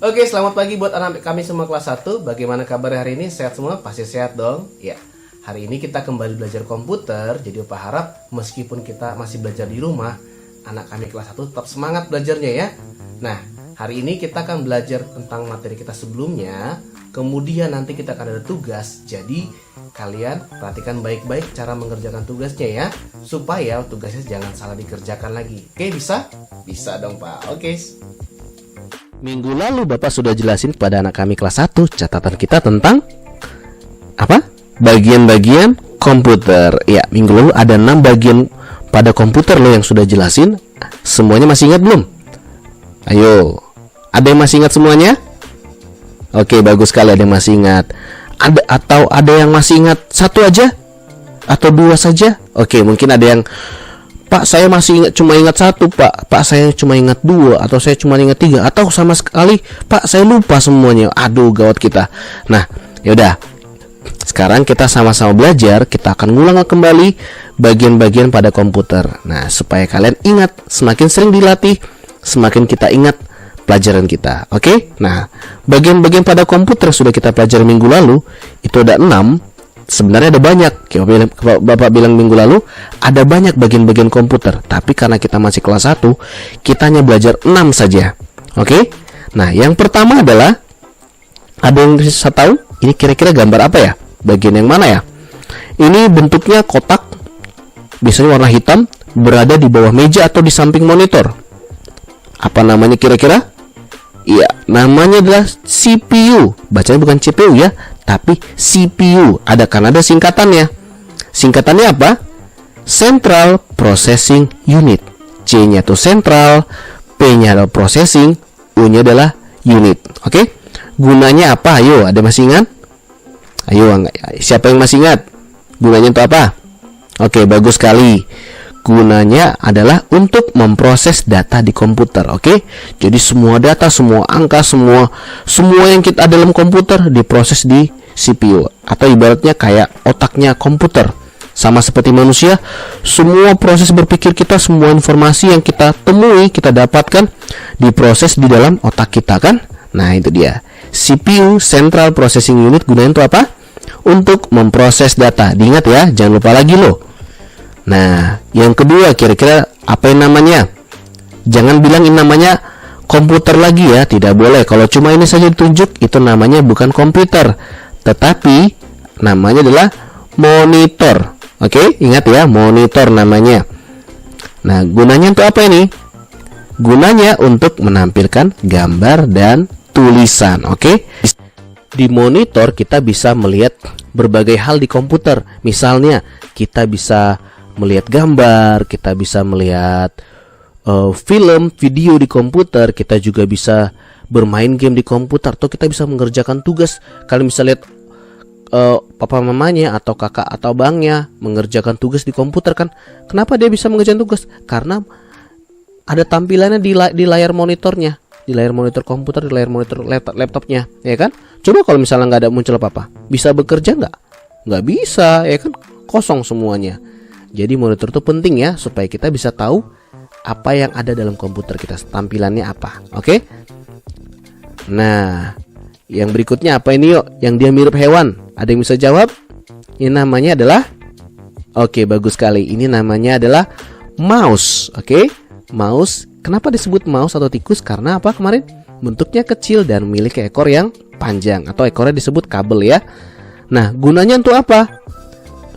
Oke, selamat pagi buat anak kami semua kelas 1. Bagaimana kabar hari ini? Sehat semua? Pasti sehat dong. Ya, hari ini kita kembali belajar komputer. Jadi Opa harap meskipun kita masih belajar di rumah, anak kami kelas 1 tetap semangat belajarnya ya. Nah, hari ini kita akan belajar tentang materi kita sebelumnya. Kemudian nanti kita akan ada tugas. Jadi kalian perhatikan baik-baik cara mengerjakan tugasnya ya, supaya tugasnya jangan salah dikerjakan lagi. Oke, bisa? Bisa dong Pak. Oke. Minggu lalu Bapak sudah jelasin kepada anak kami kelas 1 catatan kita tentang apa? Bagian-bagian komputer. Ya, minggu lalu ada 6 bagian pada komputer loh yang sudah jelasin. Semuanya masih ingat belum? Ayo, ada yang masih ingat semuanya? Oke, bagus sekali ada yang masih ingat. Ada yang masih ingat satu aja? Atau 2 saja? Oke, mungkin ada yang Pak, saya masih cuma ingat 1, Pak. Pak, saya cuma ingat 2, atau saya cuma ingat 3, atau sama sekali, Pak, saya lupa semuanya. Aduh, gawat kita. Nah, yaudah. Sekarang kita sama-sama belajar. Kita akan ngulang kembali bagian-bagian pada komputer. Nah, supaya kalian ingat, semakin sering dilatih, semakin kita ingat pelajaran kita. Oke? Nah, bagian-bagian pada komputer sudah kita pelajari minggu lalu. Itu ada 6. Sebenarnya ada banyak. Bapak bilang minggu lalu ada banyak bagian-bagian komputer. Tapi karena kita masih kelas 1, kita hanya belajar 6 saja. Oke? Nah, yang pertama adalah, ada yang bisa tahu ini kira-kira gambar apa ya? Bagian yang mana ya? Ini bentuknya kotak, biasanya warna hitam, berada di bawah meja atau di samping monitor. Apa namanya kira-kira? Iya, namanya adalah CPU. Bacanya bukan CPU ya, tapi CPU. Karena ada singkatannya. Singkatannya apa? Central Processing Unit. C-nya itu central, P-nya adalah processing, U-nya adalah unit. Oke? Gunanya apa? Ayo, ada masih ingat? Ayo, siapa yang masih ingat? Gunanya untuk apa? Oke, bagus sekali. Gunanya adalah untuk memproses data di komputer. Oke? Jadi semua data, semua angka, semua yang kita ada dalam komputer diproses di CPU, atau ibaratnya kayak otaknya komputer. Sama seperti manusia, semua proses berpikir kita, semua informasi yang kita temui, kita dapatkan, diproses di dalam otak kita kan? Nah, itu dia. CPU, Central Processing Unit, gunanya untuk apa? Untuk memproses data. Diingat ya, jangan lupa lagi loh. Nah, yang kedua kira-kira apa yang namanya? Jangan bilang ini namanya komputer lagi ya, tidak boleh. Kalau cuma ini saja ditunjuk, itu namanya bukan komputer, tetapi namanya adalah monitor. Oke, ingat ya, monitor namanya. Nah, gunanya untuk apa ini? Gunanya untuk menampilkan gambar dan tulisan. Oke? Di monitor kita bisa melihat berbagai hal di komputer. Misalnya, kita bisa melihat gambar, kita bisa melihat film, video di komputer, kita juga bisa bermain game di komputer, atau kita bisa mengerjakan tugas. Kalian bisa lihat papa mamanya atau kakak atau abangnya mengerjakan tugas di komputer kan. Kenapa dia bisa mengerjakan tugas? Karena ada tampilannya di layar monitornya, di layar monitor komputer, di layar monitor laptopnya, ya kan? Coba kalau misalnya nggak ada muncul apa-apa, bisa bekerja nggak? Nggak bisa, ya kan? Kosong semuanya. Jadi monitor itu penting ya, supaya kita bisa tahu apa yang ada dalam komputer kita, tampilannya apa. Oke? Nah, yang berikutnya apa ini yuk? Yang dia mirip hewan. Ada yang bisa jawab? Ini namanya adalah, oke, bagus sekali. Ini namanya adalah mouse. Oke? Mouse. Kenapa disebut mouse atau tikus? Karena apa kemarin? Bentuknya kecil dan memiliki ekor yang panjang, atau ekornya disebut kabel ya. Nah, gunanya untuk apa?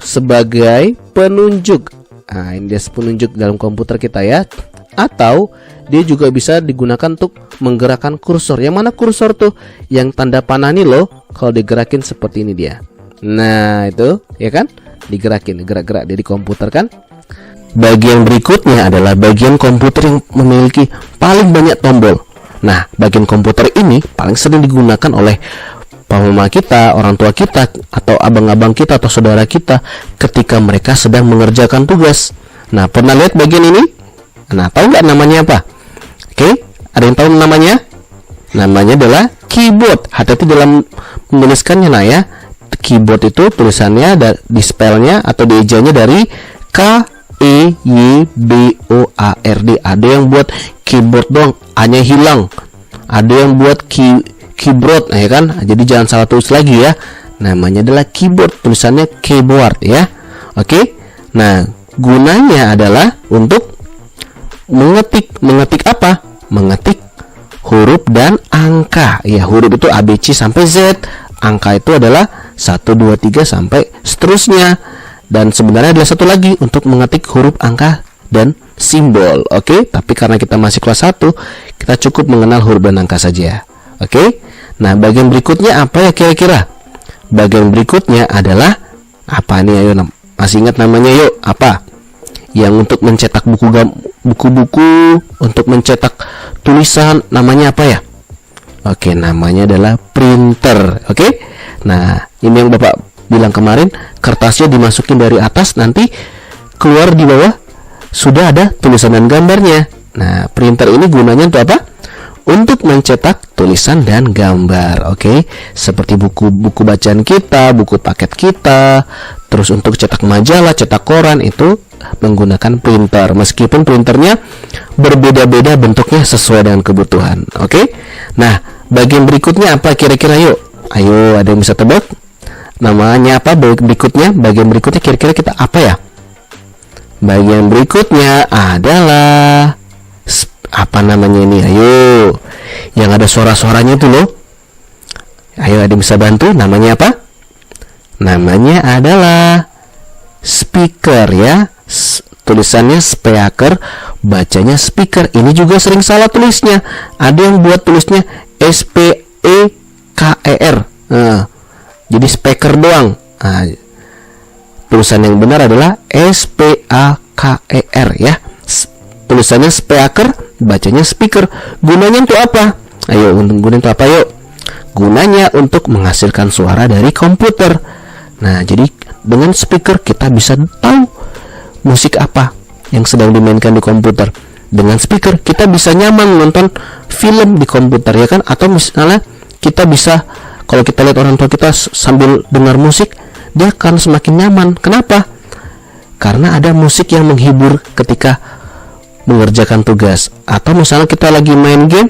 Sebagai penunjuk. Nah, ini dia penunjuk dalam komputer kita ya. Atau dia juga bisa digunakan untuk menggerakkan kursor. Yang mana kursor tuh? Yang tanda panah nih loh. Kalau digerakin seperti ini dia. Nah, itu ya kan? Digerakin, gerak-gerak dia di komputer kan? Bagian berikutnya adalah bagian komputer yang memiliki paling banyak tombol. Nah, bagian komputer ini paling sering digunakan oleh mama kita, orang tua kita, atau abang-abang kita, atau saudara kita ketika mereka sedang mengerjakan tugas. Nah, pernah lihat bagian ini? Nah, tahu nggak namanya apa? Oke, ada yang tahu namanya? Namanya adalah keyboard. Hati-hati dalam menuliskannya nah ya. Keyboard itu tulisannya di spellnya atau diejanya dari K KEYBOARD. Ada yang buat keyboard doang, A-nya hilang. Ada yang buat keyboard, ya kan? Jadi jangan salah tulis lagi ya. Namanya adalah keyboard, tulisannya keyboard ya. Oke. Nah, gunanya adalah untuk mengetik. Mengetik apa? Mengetik huruf dan angka. Ya, huruf itu A, B, C sampai Z. Angka itu adalah 1, 2, 3 sampai seterusnya. Dan sebenarnya ada satu lagi untuk mengetik huruf, angka, dan simbol. Oke, tapi karena kita masih kelas 1, kita cukup mengenal huruf dan angka saja. Oke. Nah, bagian berikutnya apa ya kira-kira? Bagian berikutnya adalah apa nih? Ayo, masih ingat namanya yuk? Apa? Yang untuk mencetak buku-buku, untuk mencetak tulisan, namanya apa ya? Oke, namanya adalah printer. Oke. Nah, ini yang Bapak bilang kemarin, kertasnya dimasukin dari atas, nanti keluar di bawah sudah ada tulisan dan gambarnya. Nah, printer ini gunanya untuk apa? Untuk mencetak tulisan dan gambar. Oke. Seperti buku-buku bacaan kita, buku paket kita, terus untuk cetak majalah, cetak koran, itu menggunakan printer. Meskipun printernya berbeda-beda bentuknya sesuai dengan kebutuhan. Oke. Nah, bagian berikutnya apa kira-kira yuk? Ayo, ada yang bisa tebak? Namanya apa berikutnya? Bagian berikutnya kira-kira kita apa ya? Bagian berikutnya adalah apa namanya ini? Ayo, yang ada suara-suaranya tuh loh. Ayo, ada yang bisa bantu? Namanya apa? Namanya adalah speaker ya. Tulisannya speaker, bacanya speaker. Ini juga sering salah tulisnya. Ada yang buat tulisnya SPEKER. Nah, jadi speaker doang. Nah, tulisan yang benar adalah SPAKER ya. Tulisannya speaker, bacanya speaker. Gunanya untuk apa? Ayo, gunanya untuk apa yuk? Gunanya untuk menghasilkan suara dari komputer. Nah, jadi dengan speaker kita bisa tahu musik apa yang sedang dimainkan di komputer. Dengan speaker kita bisa nyaman menonton film di komputer ya kan? Atau misalnya kita bisa, kalau kita lihat orang tua kita sambil dengar musik, dia akan semakin nyaman. Kenapa? Karena ada musik yang menghibur ketika mengerjakan tugas. Atau misalnya kita lagi main game,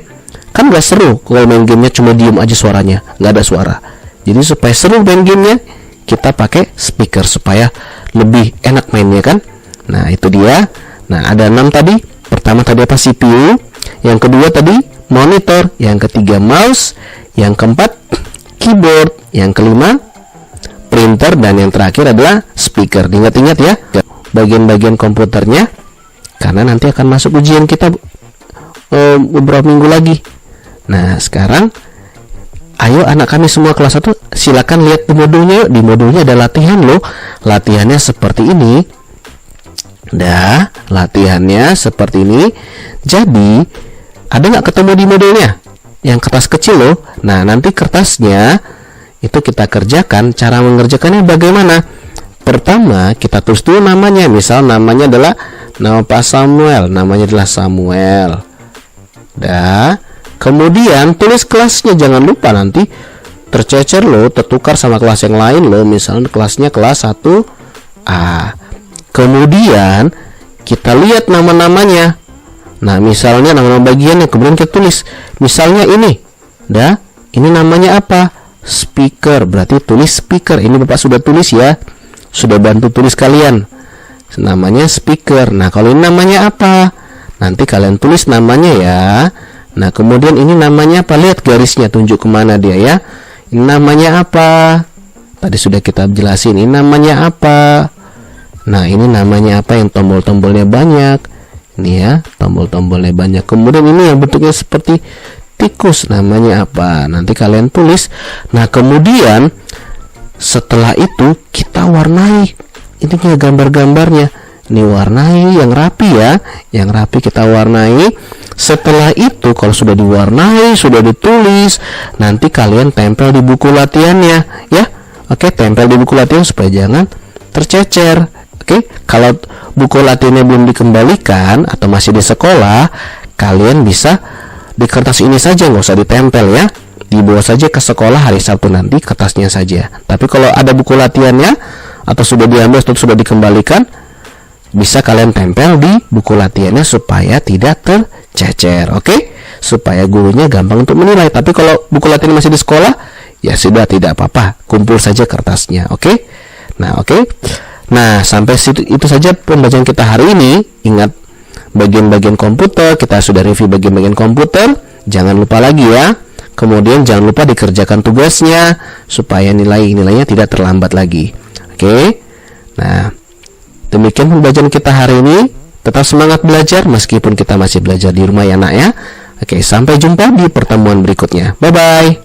kan gak seru kalau main gamenya cuma diem aja suaranya, gak ada suara. Jadi supaya seru main gamenya, kita pakai speaker supaya lebih enak mainnya kan. Nah, itu dia. Nah, ada 6 tadi. Pertama tadi apa? CPU. Yang kedua tadi monitor. Yang ketiga mouse. Yang keempat keyboard. Yang kelima printer. Dan yang terakhir adalah speaker. Ingat-ingat ya bagian-bagian komputernya, karena nanti akan masuk ujian kita beberapa minggu lagi. Nah, sekarang ayo anak kami semua kelas 1, silakan lihat di modulnya yuk. Di modulnya ada latihan loh. Latihannya seperti ini. Dah, latihannya seperti ini. Jadi, ada nggak ketemu di modulnya? Yang kertas kecil loh. Nah, nanti kertasnya itu kita kerjakan. Cara mengerjakannya bagaimana? Pertama, kita tulis dulu namanya. Misal namanya adalah nama Pak Samuel. Namanya adalah Samuel. Dah. Kemudian tulis kelasnya, jangan lupa nanti tercecer loh, tertukar sama kelas yang lain loh. Misalnya kelasnya kelas 1A. Kemudian kita lihat nama-namanya. Nah, misalnya nama-nama bagiannya, kemudian kita tulis. Misalnya ini. Dah, ini namanya apa? Speaker. Berarti tulis speaker. Ini Bapak sudah tulis ya. Sudah bantu tulis kalian. Namanya speaker. Nah, kalau ini namanya apa? Nanti kalian tulis namanya ya. Nah, kemudian ini namanya apa? Lihat garisnya, tunjuk kemana dia ya. Ini namanya apa? Tadi sudah kita jelasin. Ini namanya apa? Nah, ini namanya apa yang tombol-tombolnya banyak? Ini ya, tombol-tombolnya banyak. Kemudian ini yang bentuknya seperti tikus, namanya apa? Nanti kalian tulis. Nah, kemudian setelah itu kita warnai. Ini kayak gambar-gambarnya. Ini warnai yang rapi ya. Yang rapi kita warnai. Setelah itu kalau sudah diwarnai, sudah ditulis, nanti kalian tempel di buku latihannya ya. Oke, tempel di buku latihan supaya jangan tercecer. Oke, kalau buku latihannya belum dikembalikan atau masih di sekolah, kalian bisa di kertas ini saja, nggak usah ditempel ya. Dibawa saja ke sekolah hari Sabtu nanti kertasnya saja. Tapi kalau ada buku latihannya atau sudah diambil atau sudah dikembalikan, bisa kalian tempel di buku latihannya supaya tidak tercecer, oke? Supaya gurunya gampang untuk menilai. Tapi kalau buku latihan masih di sekolah, ya sudah, tidak apa-apa, kumpul saja kertasnya, oke? Nah, oke. Nah, sampai situ itu saja pembelajaran kita hari ini. Ingat bagian-bagian komputer, kita sudah review bagian-bagian komputer. Jangan lupa lagi ya. Kemudian jangan lupa dikerjakan tugasnya supaya nilainya tidak terlambat lagi. Oke. Nah, demikian pembelajaran kita hari ini. Tetap semangat belajar meskipun kita masih belajar di rumah ya nak ya. Oke, sampai jumpa di pertemuan berikutnya. Bye-bye.